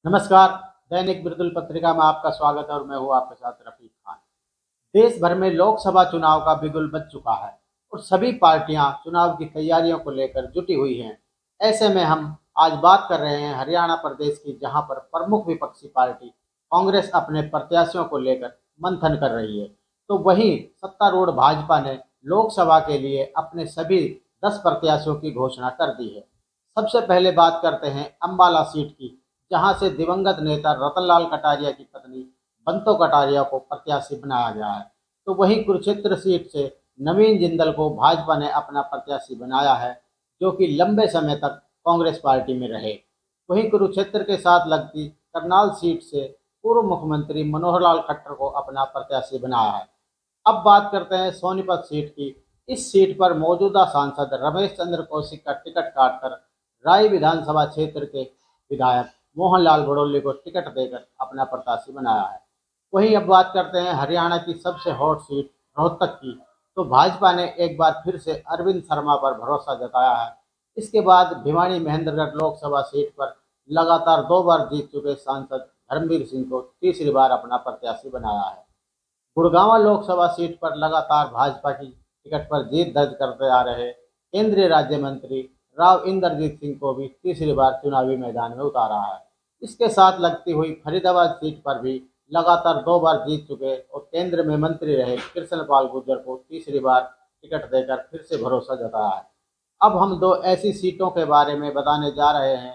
नमस्कार। दैनिक बिरदुल पत्रिका में आपका स्वागत है और मैं हूँ आपके साथ रफीक खान। देश भर में लोकसभा चुनाव का बिगुल बज चुका है और सभी पार्टियां चुनाव की तैयारियों को लेकर जुटी हुई हैं। ऐसे में हम आज बात कर रहे हैं हरियाणा प्रदेश की, जहां पर प्रमुख विपक्षी पार्टी कांग्रेस अपने प्रत्याशियों को लेकर मंथन कर रही है। तो वहीं सत्तारूढ़ भाजपा ने लोकसभा के लिए अपने सभी 10 प्रत्याशियों की घोषणा कर दी है। सबसे पहले बात करते हैं अंबाला सीट की, जहां से दिवंगत नेता रतनलाल कटारिया की पत्नी बंतो कटारिया को प्रत्याशी बनाया गया है। तो वहीं कुरुक्षेत्र सीट से नवीन जिंदल को भाजपा ने अपना प्रत्याशी बनाया है, जो कि लंबे समय तक कांग्रेस पार्टी में रहे। वहीं कुरुक्षेत्र के साथ लगती करनाल सीट से पूर्व मुख्यमंत्री मनोहर लाल खट्टर को अपना प्रत्याशी बनाया है। अब बात करते हैं सोनीपत सीट की। इस सीट पर मौजूदा सांसद रमेश चंद्र कौशिक का टिकट काटकर राय विधानसभा क्षेत्र के विधायक मोहनलाल बड़ौली को टिकट देकर अपना प्रत्याशी बनाया है। वहीं अब बात करते हैं हरियाणा की सबसे हॉट सीट रोहतक की। तो भाजपा ने एक बार फिर से अरविंद शर्मा पर भरोसा जताया है। इसके बाद भिवानी महेंद्रगढ़ लोकसभा सीट पर लगातार 2 बार जीत चुके सांसद धर्मवीर सिंह को तीसरी बार अपना प्रत्याशी बनाया है। गुड़गांव लोकसभा सीट पर लगातार भाजपा की टिकट पर जीत दर्ज करते आ रहे केंद्रीय राज्य मंत्री राव इंद्रजीत सिंह को भी तीसरी बार चुनावी मैदान में उतारा है। इसके साथ लगती हुई फरीदाबाद सीट पर भी लगातार 2 बार जीत चुके और केंद्र में मंत्री रहे कृष्णपाल गुर्जर को तीसरी बार टिकट देकर फिर से भरोसा जताया है। अब हम 2 ऐसी सीटों के बारे में बताने जा रहे हैं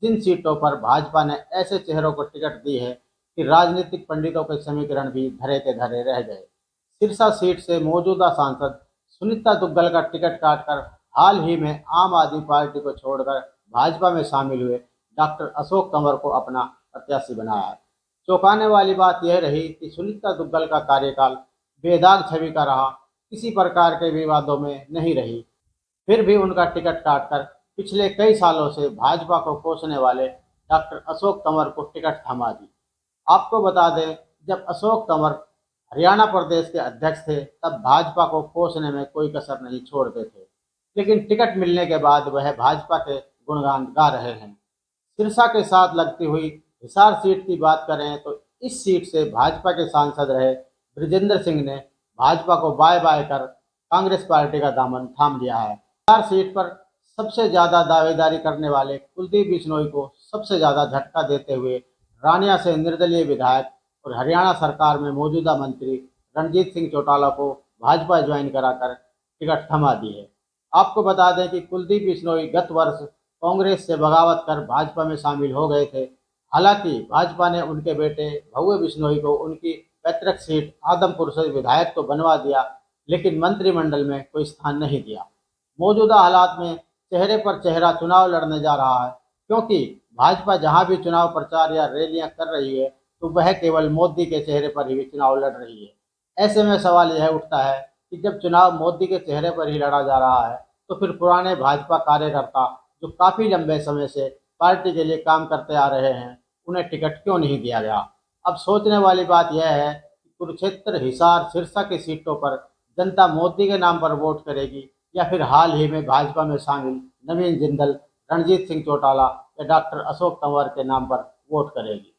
जिन सीटों पर भाजपा ने ऐसे चेहरों को टिकट दी है कि राजनीतिक पंडितों के समीकरण भी धरे के धरे रह गए। सिरसा सीट से मौजूदा सांसद सुनीता दुग्गल का टिकट काटकर हाल ही में आम आदमी पार्टी को छोड़कर भाजपा में शामिल हुए डॉक्टर अशोक तंवर को अपना प्रत्याशी बनाया है। चौंकाने वाली बात यह रही कि सुनीता दुग्गल का कार्यकाल बेदाग छवि का रहा, किसी प्रकार के विवादों में नहीं रही, फिर भी उनका टिकट काटकर पिछले कई सालों से भाजपा को कोसने वाले डॉक्टर अशोक तंवर को टिकट थमा दी। आपको बता दें, जब अशोक तंवर हरियाणा प्रदेश के अध्यक्ष थे तब भाजपा को कोसने में कोई कसर नहीं छोड़ते थे, लेकिन टिकट मिलने के बाद वह भाजपा के गुणगान गा रहे हैं। सिरसा के साथ लगती हुई हिसार सीट की बात करें तो इस सीट से भाजपा के सांसद रहे ब्रिजेंद्र सिंह ने भाजपा को बाय बाय कर कांग्रेस पार्टी का दामन थाम लिया है। हिसार सीट पर सबसे ज्यादा दावेदारी करने वाले कुलदीप बिश्नोई को सबसे ज्यादा झटका देते हुए रानिया से निर्दलीय विधायक और हरियाणा सरकार में मौजूदा मंत्री रणजीत सिंह चौटाला को भाजपा ज्वाइन कराकर टिकट थमा दी है। आपको बता दें कि कुलदीप बिश्नोई गत वर्ष कांग्रेस से बगावत कर भाजपा में शामिल हो गए थे। हालांकि भाजपा ने उनके बेटे भव्य बिश्नोई को उनकी पैतृक सीट आदमपुर से विधायक तो बनवा दिया, लेकिन मंत्रिमंडल में कोई स्थान नहीं दिया। मौजूदा हालात में चेहरे पर चेहरा चुनाव लड़ने जा रहा है, क्योंकि भाजपा जहां भी चुनाव प्रचार या रैलियां कर रही है तो वह केवल मोदी के चेहरे पर ही चुनाव लड़ रही है। ऐसे में सवाल यह उठता है कि जब चुनाव मोदी के चेहरे पर ही लड़ा जा रहा है तो फिर पुराने भाजपा कार्यकर्ता जो काफी लंबे समय से पार्टी के लिए काम करते आ रहे हैं, उन्हें टिकट क्यों नहीं दिया गया। अब सोचने वाली बात यह है कि कुरुक्षेत्र, हिसार, सिरसा की सीटों पर जनता मोदी के नाम पर वोट करेगी या फिर हाल ही में भाजपा में शामिल नवीन जिंदल, रणजीत सिंह चौटाला या डॉक्टर अशोक तंवर के नाम पर वोट करेगी।